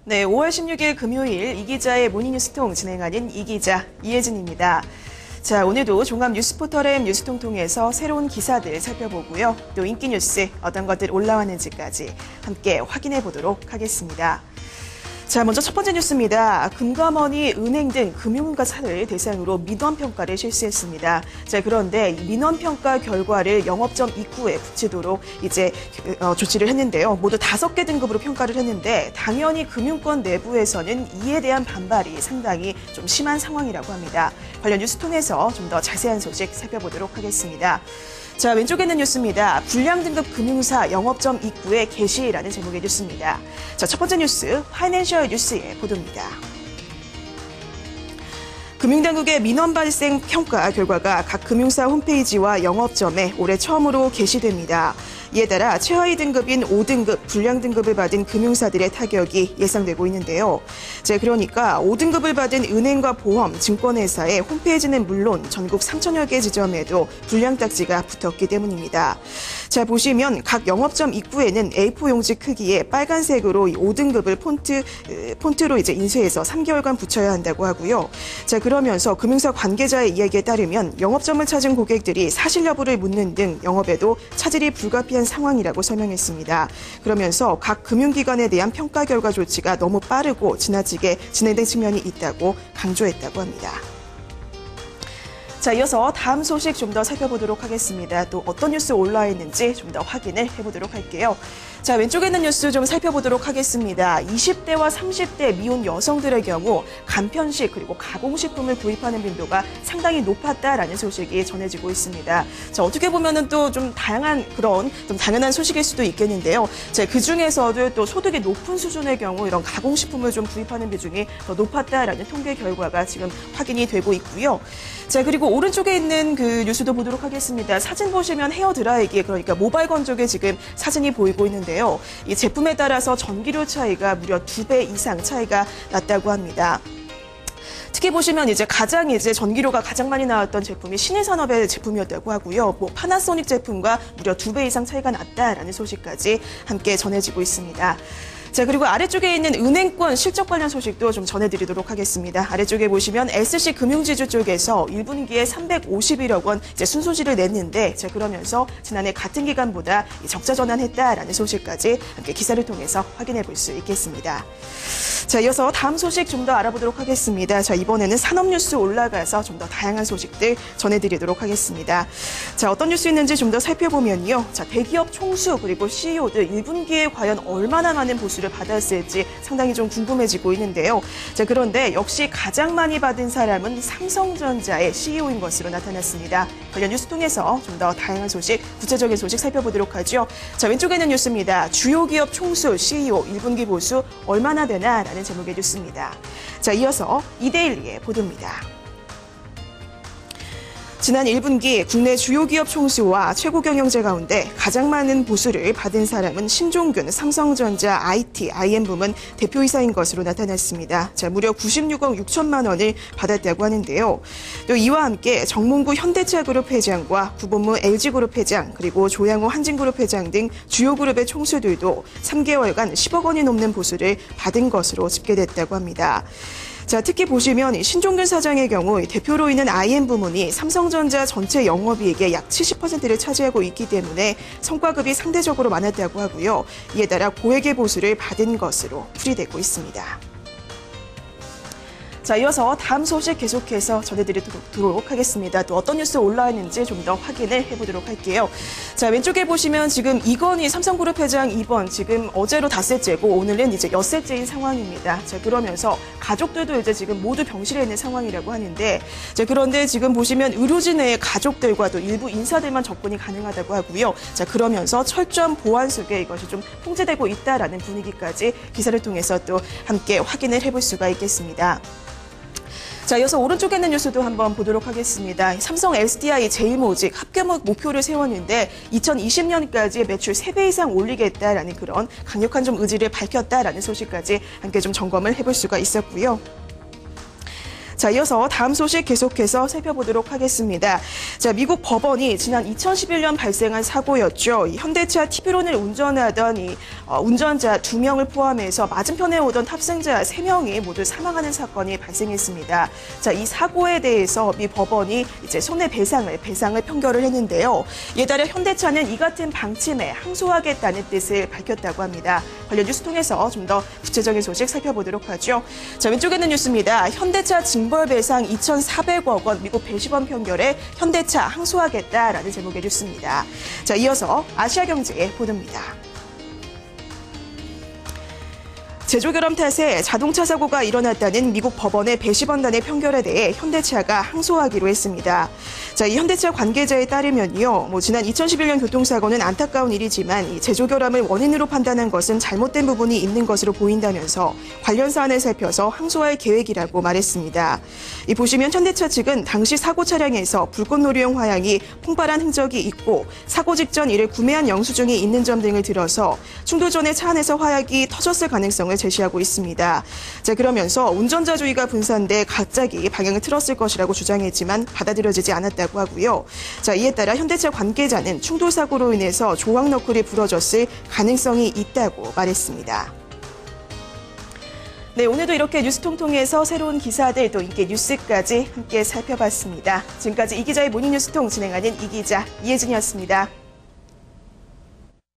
네, 5월 16일 금요일 이기자의 모닝뉴스통 진행하는 이기자 이혜진입니다. 자, 오늘도 종합 뉴스포털 뉴스통 통해서 새로운 기사들 살펴보고요. 또 인기 뉴스 어떤 것들 올라왔는지까지 함께 확인해 보도록 하겠습니다. 자, 먼저 첫 번째 뉴스입니다. 금감원이 은행 등 금융가사를 대상으로 민원평가를 실시했습니다. 자, 그런데 이 민원평가 결과를 영업점 입구에 붙이도록 이제 조치를 했는데요. 모두 5개 등급으로 평가를 했는데 당연히 금융권 내부에서는 이에 대한 반발이 상당히 좀 심한 상황이라고 합니다. 관련 뉴스 통해서 좀 더 자세한 소식 살펴보도록 하겠습니다. 자, 왼쪽에 있는 뉴스입니다. 불량 등급 금융사 영업점 입구에 게시라는 제목의 뉴스입니다. 자, 첫 번째 뉴스, 파이낸셜 뉴스의 보도입니다. 금융당국의 민원 발생 평가 결과가 각 금융사 홈페이지와 영업점에 올해 처음으로 게시됩니다. 이에 따라 최하위 등급인 5등급 불량 등급을 받은 금융사들의 타격이 예상되고 있는데요. 자, 그러니까 5등급을 받은 은행과 보험, 증권회사의 홈페이지는 물론 전국 3천여 개 지점에도 불량 딱지가 붙었기 때문입니다. 자, 보시면 각 영업점 입구에는 A4 용지 크기의 빨간색으로 이 5등급을 폰트로 이제 인쇄해서 3개월간 붙여야 한다고 하고요. 자, 그러면서 금융사 관계자의 이야기에 따르면 영업점을 찾은 고객들이 사실 여부를 묻는 등 영업에도 차질이 불가피한 상황이라고 설명했습니다. 그러면서 각 금융기관에 대한 평가 결과 조치가 너무 빠르고 지나치게 진행된 측면이 있다고 강조했다고 합니다. 자, 이어서 다음 소식 좀 더 살펴보도록 하겠습니다. 또 어떤 뉴스 올라와 있는지 좀 더 확인을 해보도록 할게요. 자, 왼쪽에 있는 뉴스 좀 살펴보도록 하겠습니다. 20대와 30대 미혼 여성들의 경우 간편식 그리고 가공식품을 구입하는 빈도가 상당히 높았다라는 소식이 전해지고 있습니다. 자, 어떻게 보면은 또 좀 다양한 그런 좀 당연한 소식일 수도 있겠는데요. 자, 그 중에서도 또 소득이 높은 수준의 경우 이런 가공식품을 좀 구입하는 비중이 더 높았다라는 통계 결과가 지금 확인이 되고 있고요. 자, 그리고 오른쪽에 있는 그 뉴스도 보도록 하겠습니다. 사진 보시면 헤어 드라이기, 그러니까 모바일 건조기 지금 사진이 보이고 있는데요. 이 제품에 따라서 전기료 차이가 무려 2배 이상 차이가 났다고 합니다. 특히 보시면 이제 전기료가 가장 많이 나왔던 제품이 신일산업의 제품이었다고 하고요. 뭐 파나소닉 제품과 무려 2배 이상 차이가 났다라는 소식까지 함께 전해지고 있습니다. 자, 그리고 아래쪽에 있는 은행권 실적 관련 소식도 좀 전해드리도록 하겠습니다. 아래쪽에 보시면 SC금융지주 쪽에서 1분기에 351억 원 이제 순손실을 냈는데, 자, 그러면서 지난해 같은 기간보다 적자 전환했다라는 소식까지 함께 기사를 통해서 확인해 볼 수 있겠습니다. 자, 이어서 다음 소식 좀 더 알아보도록 하겠습니다. 자, 이번에는 산업 뉴스 올라가서 좀 더 다양한 소식들 전해드리도록 하겠습니다. 자, 어떤 뉴스 있는지 좀 더 살펴보면요. 자, 대기업 총수 그리고 CEO들 1분기에 과연 얼마나 많은 보수를 받았을지 상당히 좀 궁금해지고 있는데요. 자, 그런데 역시 가장 많이 받은 사람은 삼성전자의 CEO인 것으로 나타났습니다. 관련 뉴스 통해서 좀 더 다양한 소식, 구체적인 소식 살펴보도록 하죠. 자, 왼쪽에는 뉴스입니다. 주요 기업 총수 CEO 1분기 보수 얼마나 되나? 라는 제목의 뉴스입니다. 자, 이어서 이데일리의 보도입니다. 지난 1분기 국내 주요 기업 총수와 최고 경영자 가운데 가장 많은 보수를 받은 사람은 신종균 삼성전자 IT, IM 부문 대표이사인 것으로 나타났습니다. 자, 무려 96억 6천만 원을 받았다고 하는데요. 또 이와 함께 정몽구 현대차그룹 회장과 구본무 LG그룹 회장, 그리고 조양호 한진그룹 회장 등 주요 그룹의 총수들도 3개월간 10억 원이 넘는 보수를 받은 것으로 집계됐다고 합니다. 자, 특히 보시면 신종균 사장의 경우 대표로 있는 IM 부문이 삼성전자 전체 영업이익의 약 70%를 차지하고 있기 때문에 성과급이 상대적으로 많았다고 하고요. 이에 따라 고액의 보수를 받은 것으로 풀이되고 있습니다. 자, 이어서 다음 소식 계속해서 전해드리도록 하겠습니다. 또 어떤 뉴스 올라왔는지 좀 더 확인을 해보도록 할게요. 자, 왼쪽에 보시면 지금 이건희 삼성그룹 회장 입원 지금 어제로 닷새째고 오늘은 이제 엿새째인 상황입니다. 자, 그러면서 가족들도 이제 지금 모두 병실에 있는 상황이라고 하는데, 자, 그런데 지금 보시면 의료진의 가족들과도 일부 인사들만 접근이 가능하다고 하고요. 자, 그러면서 철저한 보안 속에 이것이 좀 통제되고 있다라는 분위기까지 기사를 통해서 또 함께 확인을 해볼 수가 있겠습니다. 자, 이어서 오른쪽에 있는 뉴스도 한번 보도록 하겠습니다. 삼성 SDI 제2모직 합계 목표를 세웠는데 2020년까지 매출 3배 이상 올리겠다라는 그런 강력한 좀 의지를 밝혔다라는 소식까지 함께 좀 점검을 해볼 수가 있었고요. 자, 이어서 다음 소식 계속해서 살펴보도록 하겠습니다. 자, 미국 법원이 지난 2011년 발생한 사고였죠. 이 현대차 티브론을 운전하던 이 운전자 2명을 포함해서 맞은편에 오던 탑승자 3명이 모두 사망하는 사건이 발생했습니다. 자, 이 사고에 대해서 미 법원이 이제 손해배상을 판결을 했는데요. 이에 따라 현대차는 이 같은 방침에 항소하겠다는 뜻을 밝혔다고 합니다. 관련 뉴스 통해서 좀 더 구체적인 소식 살펴보도록 하죠. 자, 왼쪽에 있는 뉴스입니다. 현대차 징벌배상 2,400억 원 미국 배심원 판결에 현대차 항소하겠다라는 제목의 뉴스입니다. 자, 이어서 아시아경제 보도입니다. 제조결함 탓에 자동차 사고가 일어났다는 미국 법원의 배심원단의 판결에 대해 현대차가 항소하기로 했습니다. 자, 이 현대차 관계자에 따르면요, 지난 2011년 교통사고는 안타까운 일이지만 이 제조결함을 원인으로 판단한 것은 잘못된 부분이 있는 것으로 보인다면서 관련 사안을 살펴서 항소할 계획이라고 말했습니다. 이 보시면 현대차 측은 당시 사고 차량에서 불꽃놀이용 화약이 폭발한 흔적이 있고 사고 직전 이를 구매한 영수증이 있는 점 등을 들어서 충돌 전에 차 안에서 화약이 터졌을 가능성을 제시하고 있습니다. 자, 그러면서 운전자 주의가 분산돼 갑자기 방향을 틀었을 것이라고 주장했지만 받아들여지지 않았다고 하고요. 자, 이에 따라 현대차 관계자는 충돌 사고로 인해서 조각 너클이 부러졌을 가능성이 있다고 말했습니다. 네, 오늘도 이렇게 뉴스통통에서 새로운 기사들 또 인기 뉴스까지 함께 살펴봤습니다. 지금까지 이 기자의 모닝뉴스통 진행하는 이 기자 이혜진이었습니다.